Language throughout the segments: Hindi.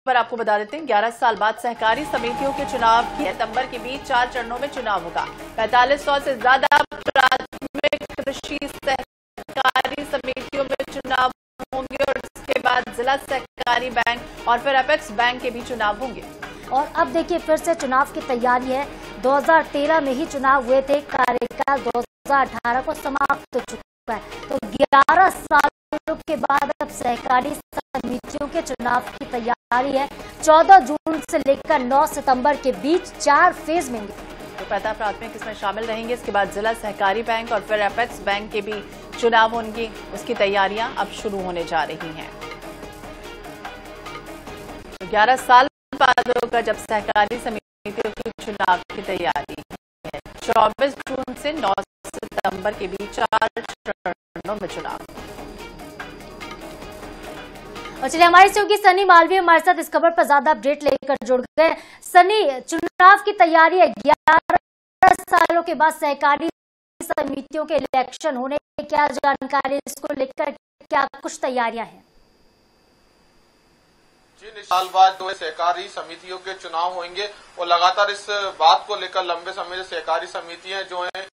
पर आपको बता देते हैं 11 साल बाद सहकारी समितियों के चुनाव की सितंबर के बीच 4 चरणों में चुनाव होगा। 4500 से ज्यादा प्राथमिक कृषि सहकारी समितियों में चुनाव होंगे और इसके बाद जिला सहकारी बैंक और फिर अपेक्स बैंक के भी चुनाव होंगे। और अब देखिए फिर से चुनाव की तैयारी है। 2013 में ही चुनाव हुए थे, कार्यकाल 2018 को समाप्त हो चुका है। तो 11 सालों के बाद अब सहकारी समितियों के चुनाव की तैयारी है। 14 जून से लेकर 9 सितंबर के बीच 4 फेज में तो 50 प्राथमिक इसमें शामिल रहेंगे। इसके बाद जिला सहकारी बैंक और फिर अपेक्स बैंक के भी चुनाव होंगे। उसकी तैयारियां अब शुरू होने जा रही हैं। 11 साल बाद होगा जब सहकारी समितियों के चुनाव की तैयारी है। 24 जून से 9 सितंबर के बीच 4 चरणों में चुनाव। और चलिए हमारे सहयोगी सनी मालवीय हमारे साथ इस खबर पर ज्यादा अपडेट लेकर जुड़ गए। सनी, चुनाव की तैयारी है, 11 सालों के बाद सहकारी समितियों के इलेक्शन होने, क्या जानकारी इसको लेकर, क्या कुछ तैयारियां हैं? जी, साल बाद जो सहकारी समितियों के चुनाव होंगे और लगातार इस बात को लेकर लंबे समय से सहकारी समितियां जो है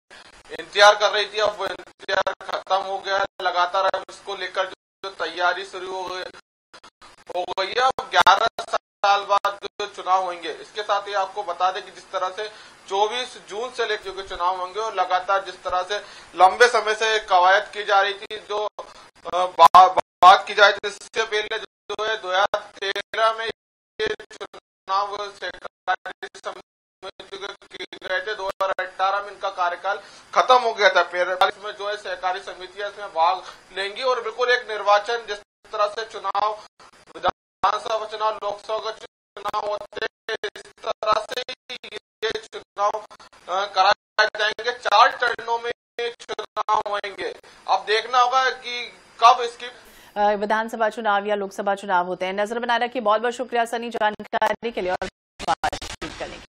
इंतजार कर रही थी। अब वो इंतजार खत्म हो गया है। लगातार अब इसको लेकर जो तैयारी शुरू हो गई है। अब 11 साल बाद जो चुनाव होंगे, इसके साथ ही आपको बता दें कि जिस तरह से 24 जून से लेकर जो चुनाव होंगे और लगातार जिस तरह से लंबे समय से कवायद की जा रही थी, जो बात की जाए थी, इससे पहले जो है 2013 में ये चुनाव सहकारी समितियों के गए थे। 2018 में इनका कार्यकाल खत्म हो गया था। 45 में जो है सहकारी समितियां इसमें भाग लेंगी और बिल्कुल एक निर्वाचन जिस तरह से चुनाव, विधानसभा चुनाव, लोकसभा चुनाव होते हैं, इस तरह से ये चुनाव कराए जाएंगे। 4 चरणों में चुनाव होंगे। अब देखना होगा कि कब इसकी विधानसभा चुनाव या लोकसभा चुनाव होते हैं। नजर बनाए रखिए। बहुत बहुत शुक्रिया सनी जानकारी के लिए और बातचीत करने के लिए।